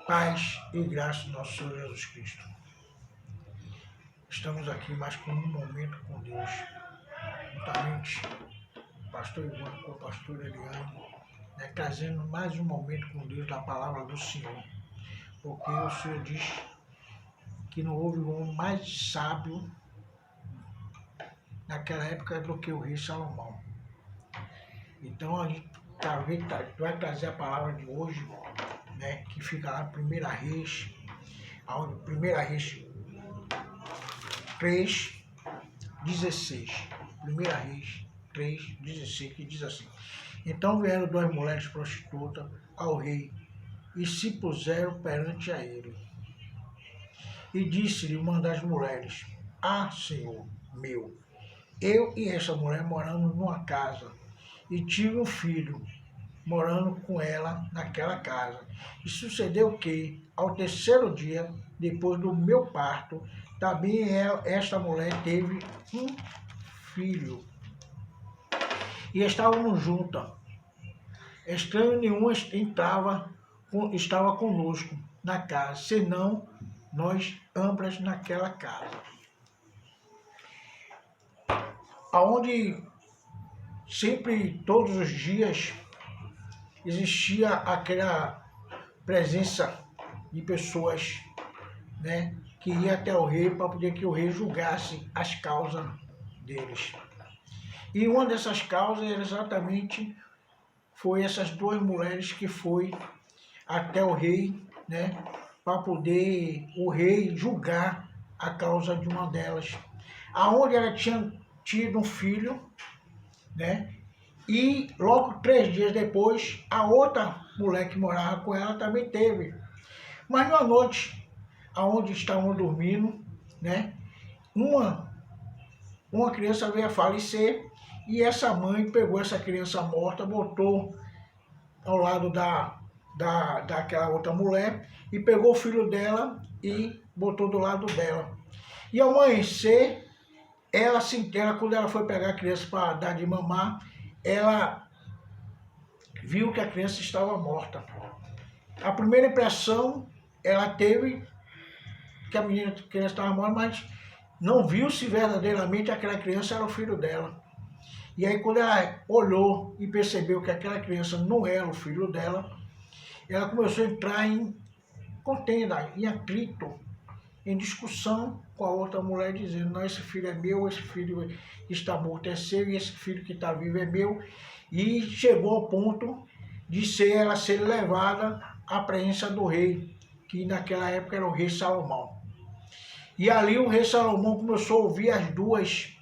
Paz e graça do nosso Senhor Jesus Cristo. Estamos aqui mais com um momento com Deus. Juntamente, o pastor Ivan com a pastora Eliane, trazendo mais um momento com Deus da palavra do Senhor. Porque o Senhor diz que não houve um homem mais sábio naquela época do que o rei Salomão. Então a gente vai trazer a palavra de hoje, que fica lá em 1 Reis, onde 1 Reis 3:16. 1 Reis 3:16, que diz assim: Então vieram duas mulheres prostitutas ao rei e se puseram perante a ele. E disse-lhe uma das mulheres: Ah, Senhor meu, eu e essa mulher moramos numa casa e tive um filho morando com ela naquela casa. E sucedeu que, ao terceiro dia, depois do meu parto, também esta mulher teve um filho. E estávamos juntas. Estranho nenhum estava conosco na casa, senão nós ambas naquela casa. Aonde sempre, todos os dias, existia aquela presença de pessoas, que ia até o rei para poder que o rei julgasse as causas deles. E uma dessas causas exatamente foi essas duas mulheres que foi até o rei, para poder o rei julgar a causa de uma delas, aonde ela tinha tido um filho, e logo 3 dias depois, a outra mulher que morava com ela também teve. Mas numa noite, aonde estavam dormindo, uma criança veio a falecer e essa mãe pegou essa criança morta, botou ao lado daquela outra mulher e pegou o filho dela e botou do lado dela. E ao amanhecer, quando ela foi pegar a criança para dar de mamar, ela viu que a criança estava morta. A primeira impressão ela teve que a criança estava morta, mas não viu se verdadeiramente aquela criança era o filho dela. E aí quando ela olhou e percebeu que aquela criança não era o filho dela, ela começou a entrar em contenda, em atrito, em discussão com a outra mulher, dizendo: não, esse filho é meu, esse filho que está morto é seu, e esse filho que está vivo é meu. E chegou ao ponto de ela ser levada à presença do rei, que naquela época era o rei Salomão. E ali o rei Salomão começou a ouvir as duas,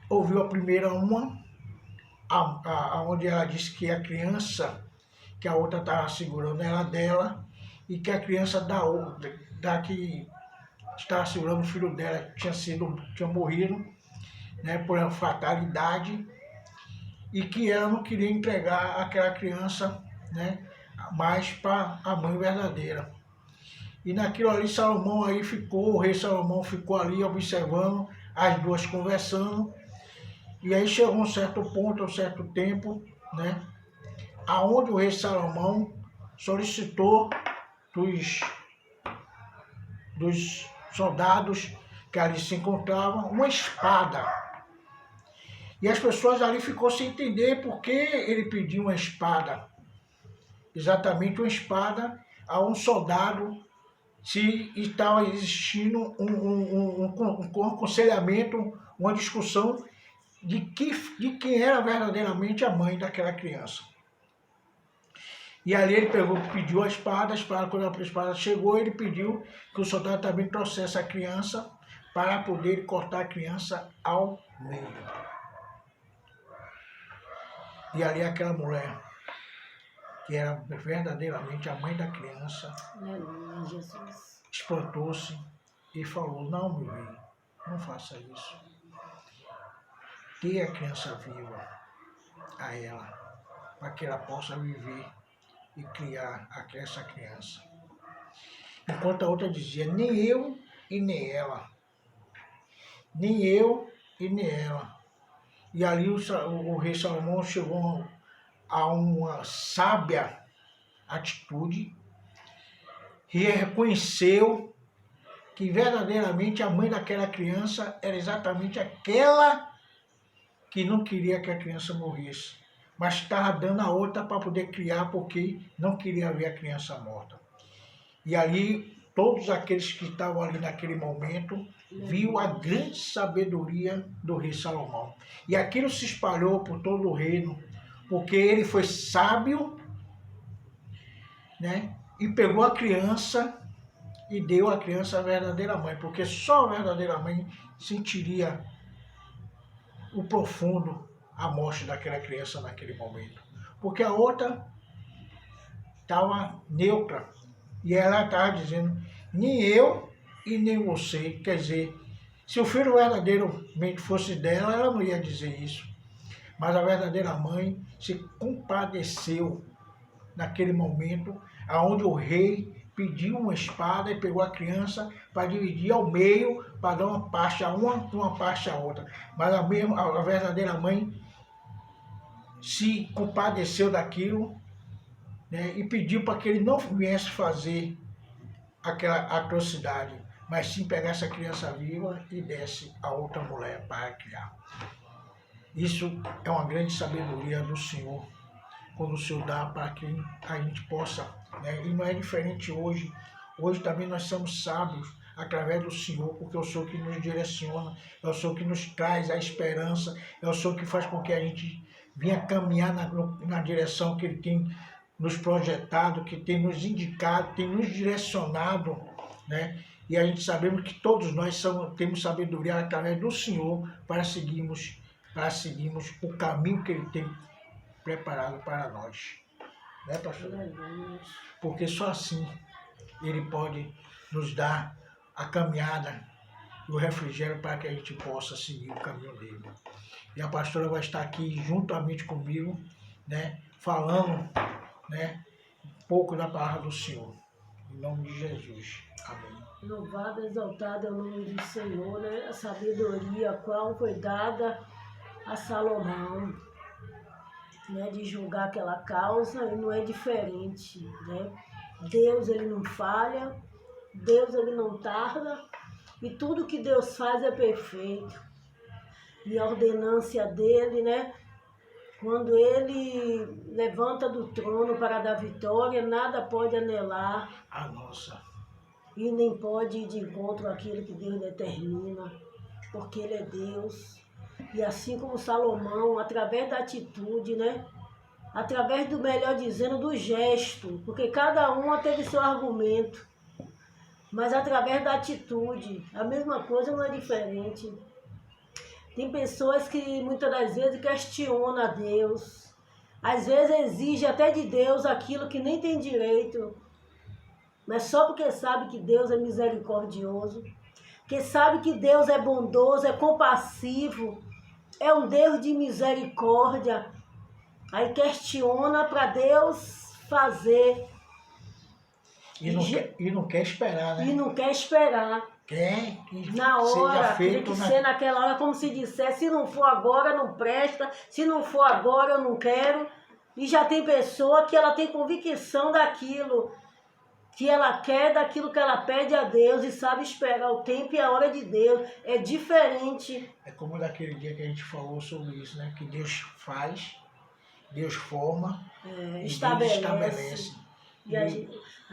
Ouviu a primeira onde ela disse que a criança que a outra estava segurando era dela, e que a criança da que estava segurando o filho dela tinha morrido, por uma fatalidade, e que ela não queria entregar aquela criança, mais para a mãe verdadeira. E naquilo ali o rei Salomão ficou ali observando as duas conversando, e aí chegou um certo ponto, um certo tempo, aonde o rei Salomão solicitou dos soldados que ali se encontravam uma espada. E as pessoas ali ficou sem entender por que ele pediu uma espada. Exatamente uma espada a um soldado, se estava existindo um aconselhamento, uma discussão de quem era verdadeiramente a mãe daquela criança. E ali ele pediu a espada, quando a espada chegou, ele pediu que o soldado também trouxesse a criança para poder cortar a criança ao meio. E ali aquela mulher, que era verdadeiramente a mãe da criança, espantou-se e falou: não, meu rei, não faça isso. Dê a criança viva a ela, para que ela possa viver e criar essa criança. Enquanto a outra dizia: nem eu e nem ela. Nem eu e nem ela. E ali o rei Salomão chegou a uma sábia atitude e reconheceu que verdadeiramente a mãe daquela criança era exatamente aquela que não queria que a criança morresse, mas estava dando a outra para poder criar porque não queria ver a criança morta. E ali, todos aqueles que estavam ali naquele momento, viu a grande sabedoria do rei Salomão. E aquilo se espalhou por todo o reino, porque ele foi sábio, né? E pegou a criança e deu à criança a verdadeira mãe, porque só a verdadeira mãe sentiria o profundo a morte daquela criança naquele momento. Porque a outra estava neutra e ela estava dizendo, nem eu e nem você. Quer dizer, se o filho verdadeiramente fosse dela, ela não ia dizer isso. Mas a verdadeira mãe se compadeceu naquele momento, aonde o rei pediu uma espada e pegou a criança para dividir ao meio, para dar uma parte a uma parte a outra. Mas a verdadeira mãe se compadeceu daquilo, né, e pediu para que ele não viesse fazer aquela atrocidade, mas sim pegasse a criança viva e desse a outra mulher para criar. Isso é uma grande sabedoria do Senhor, quando o Senhor dá para que a gente possa, né? E não é diferente hoje. Hoje também nós somos sábios através do Senhor, porque é o Senhor que nos direciona, é o Senhor que nos traz a esperança, é o Senhor que faz com que a gente venha caminhar na direção que Ele tem nos projetado, que tem nos indicado, tem nos direcionado, né? E a gente sabemos que todos nós temos sabedoria através do Senhor para seguirmos o caminho que Ele tem preparado para nós, né, pastor? Porque só assim Ele pode nos dar a caminhada e o refrigério para que a gente possa seguir o caminho dele. E a pastora vai estar aqui juntamente comigo, né, falando, né, um pouco da palavra do Senhor. Em nome de Jesus. Amém. Louvado, exaltado é o nome do Senhor, né? A sabedoria a qual foi dada a Salomão, né, de julgar aquela causa, e não é diferente, né? Deus, ele não falha, Deus, ele não tarda, e tudo que Deus faz é perfeito. E a ordenância dele, né, quando ele levanta do trono para dar vitória, nada pode anelar A nossa. e nem pode ir de encontro àquilo que Deus determina, porque ele é Deus. E assim como Salomão, através da atitude, né? Através do, melhor dizendo, do gesto, porque cada uma teve seu argumento, mas através da atitude, a mesma coisa não é diferente. Tem pessoas que muitas das vezes questionam a Deus, às vezes exige até de Deus aquilo que nem tem direito, mas só porque sabe que Deus é misericordioso, que sabe que Deus é bondoso, é compassivo, é um Deus de misericórdia. Aí questiona para Deus fazer. E não quer esperar, né? E não quer esperar. Quer que Na hora, seja feito tem que ser naquela hora, como se disser, se não for agora, não presta, se não for agora, eu não quero. E já tem pessoa que ela tem convicção daquilo que ela quer, daquilo que ela pede a Deus e sabe esperar o tempo e a hora de Deus. É diferente. É como daquele dia que a gente falou sobre isso, né? Que Deus faz, Deus forma, e estabelece. Deus estabelece. E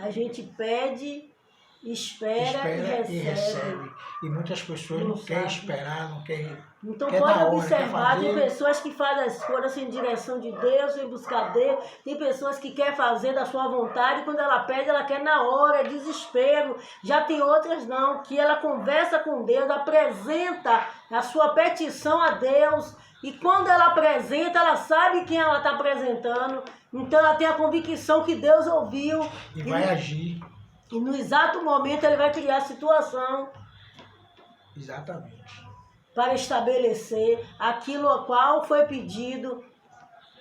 a gente pede, espera e recebe. E muitas pessoas não querem esperar, não querem. Então quer pode na hora, observar, quer tem fazer. pessoas que fazem as coisas sem direção de Deus, sem buscar Deus, tem pessoas que querem fazer da sua vontade, quando ela pede, ela quer na hora, é desespero. Já tem outras não, que ela conversa com Deus, apresenta a sua petição a Deus, e quando ela apresenta, ela sabe quem ela está apresentando, então ela tem a convicção que Deus ouviu. E vai agir. E no exato momento ele vai criar a situação. Exatamente. Para estabelecer aquilo a qual foi pedido.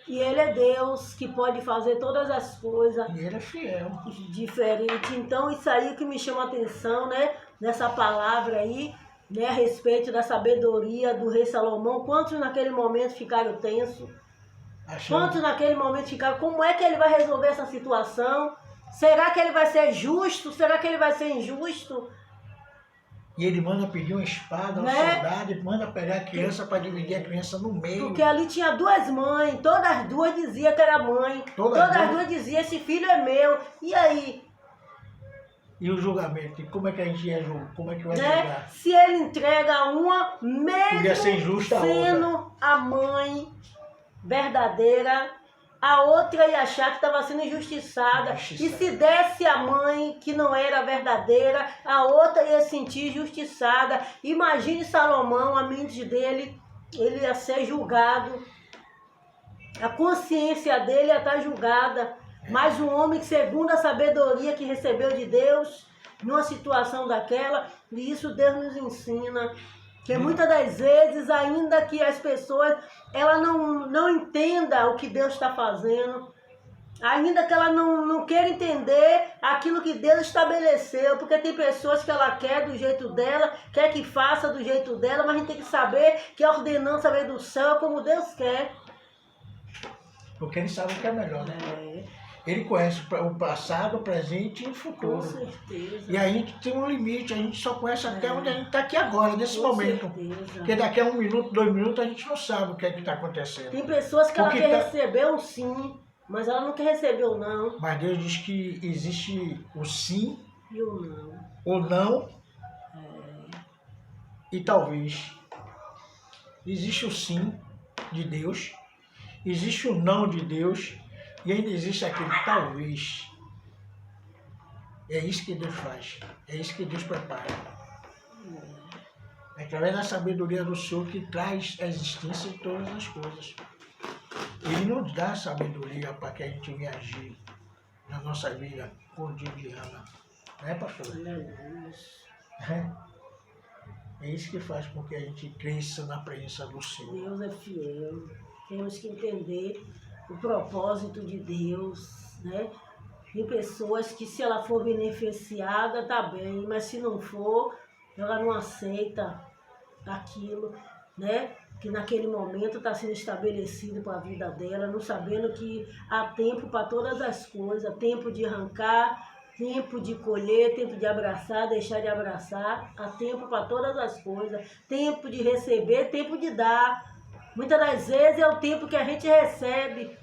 E ele é Deus que pode fazer todas as coisas. E ele é fiel. Diferente. Então isso aí que me chama a atenção, né? Nessa palavra aí, né? A respeito da sabedoria do rei Salomão. Quantos naquele momento ficaram tensos? Achando... Quantos naquele momento ficaram, como é que ele vai resolver essa situação? Será que ele vai ser justo? Será que ele vai ser injusto? E ele manda pedir uma espada ao Né? soldado e manda pegar a criança para dividir a criança no meio. Porque ali tinha duas mães, todas as duas diziam que era mãe. Todas as duas diziam, esse filho é meu. E aí? E o julgamento? E como é que a gente ia julgar? Como é que vai Né? julgar? Se ele entrega uma, mesmo Podia ser injusta a sendo outra. a mãe verdadeira, a outra ia achar que estava sendo injustiçada. E se desse a mãe que não era verdadeira, a outra ia se sentir injustiçada. Imagine Salomão, a mente dele, ele ia ser julgado. A consciência dele ia estar julgada. Mas um homem que, segundo a sabedoria que recebeu de Deus, numa situação daquela, e isso Deus nos ensina. Que muitas das vezes, ainda que as pessoas ela não entenda o que Deus está fazendo, ainda que ela não queira entender aquilo que Deus estabeleceu, porque tem pessoas que ela quer do jeito dela, quer que faça do jeito dela, mas a gente tem que saber que a ordenança vem do céu como Deus quer. Porque ele sabe o que é melhor, né? É. Ele conhece o passado, o presente e o futuro. Com certeza. E a gente tem um limite, a gente só conhece até onde a gente está aqui agora, nesse Com momento. certeza. Porque daqui a 1 minuto, 2 minutos, a gente não sabe o que é que está acontecendo. Tem pessoas que ela Porque quer receber um sim, mas ela não quer receber o não. Mas Deus diz que existe o sim, E o não. o não e talvez. Existe o sim de Deus, existe o não de Deus e ainda existe aquele talvez. É isso que Deus faz, é isso que Deus prepara. É através da sabedoria do Senhor que traz a existência de todas as coisas. Ele nos dá sabedoria para que a gente venha agir na nossa vida cotidiana. Não é, pastor? É isso que faz com que a gente cresça na presença do Senhor. Deus é fiel. Temos que entender o propósito de Deus, né? Tem pessoas que, se ela for beneficiada, tá bem, mas se não for, ela não aceita aquilo, né? Que naquele momento está sendo estabelecido para a vida dela, não sabendo que há tempo para todas as coisas, tempo de arrancar, tempo de colher, tempo de abraçar, deixar de abraçar, há tempo para todas as coisas, tempo de receber, tempo de dar. Muitas das vezes é o tempo que a gente recebe,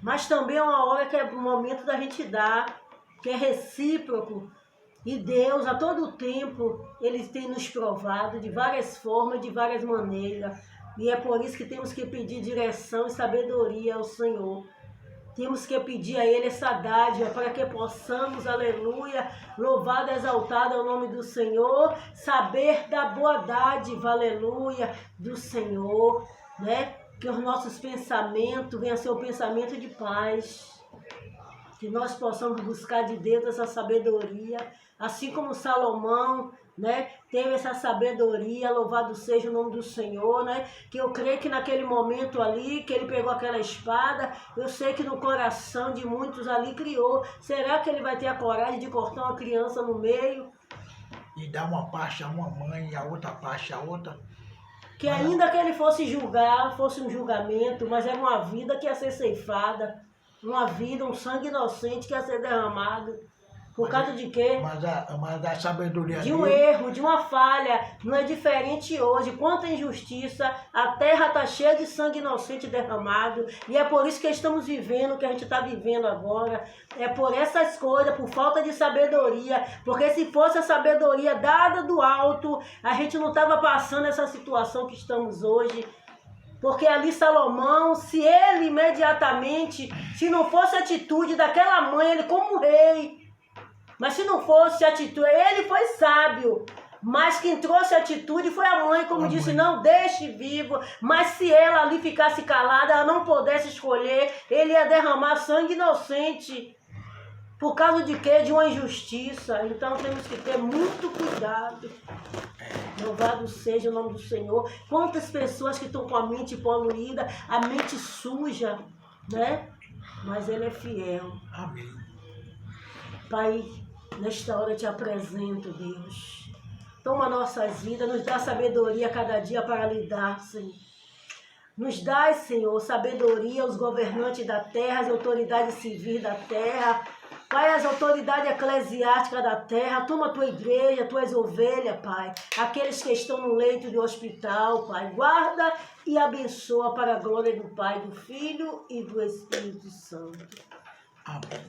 mas também é uma hora que é o momento da gente dar, que é recíproco. E Deus, a todo tempo, Ele tem nos provado de várias formas, de várias maneiras. E é por isso que temos que pedir direção e sabedoria ao Senhor. Temos que pedir a Ele essa dádiva para que possamos, aleluia, louvado e exaltado é o nome do Senhor, saber da boa dádiva, aleluia, do Senhor, né? Que os nossos pensamentos venham a ser o pensamento de paz. Que nós possamos buscar de Deus essa sabedoria, assim como Salomão, né, teve essa sabedoria, louvado seja o nome do Senhor, né, que eu creio que naquele momento ali, que ele pegou aquela espada, eu sei que no coração de muitos ali criou, será que ele vai ter a coragem de cortar uma criança no meio? E dar uma parte a uma mãe e a outra parte a outra. Que ainda que ele fosse julgar, fosse um julgamento, mas era uma vida que ia ser ceifada, uma vida, um sangue inocente que ia ser derramado. Por causa de quê? Mas a sabedoria de um dele, erro, de uma falha. Não é diferente hoje. Quanta injustiça, a terra está cheia de sangue inocente derramado. E é por isso que estamos vivendo o que a gente está vivendo agora. É por essas coisas, por falta de sabedoria. Porque se fosse a sabedoria dada do alto, a gente não estava passando essa situação que estamos hoje. Porque ali Salomão, se ele imediatamente, se não fosse a atitude daquela mãe, ele como rei, mas se não fosse a atitude, ele foi sábio, mas quem trouxe a atitude foi a mãe, como disse, não deixe vivo, mas se ela ali ficasse calada, ela não pudesse escolher, ele ia derramar sangue inocente, por causa de quê? De uma injustiça. Então temos que ter muito cuidado. Louvado seja o nome do Senhor. Quantas pessoas que estão com a mente poluída, a mente suja, né? Mas Ele é fiel. amém. Pai, nesta hora eu te apresento, Deus. Toma nossas vidas, nos dá sabedoria cada dia para lidar, Senhor. Nos dai, Senhor, sabedoria aos governantes da terra, as autoridades civis da terra, Pai, as autoridades eclesiásticas da terra, toma a tua igreja, tuas ovelhas, Pai, aqueles que estão no leito de hospital, Pai, guarda e abençoa para a glória do Pai, do Filho e do Espírito Santo. Amém.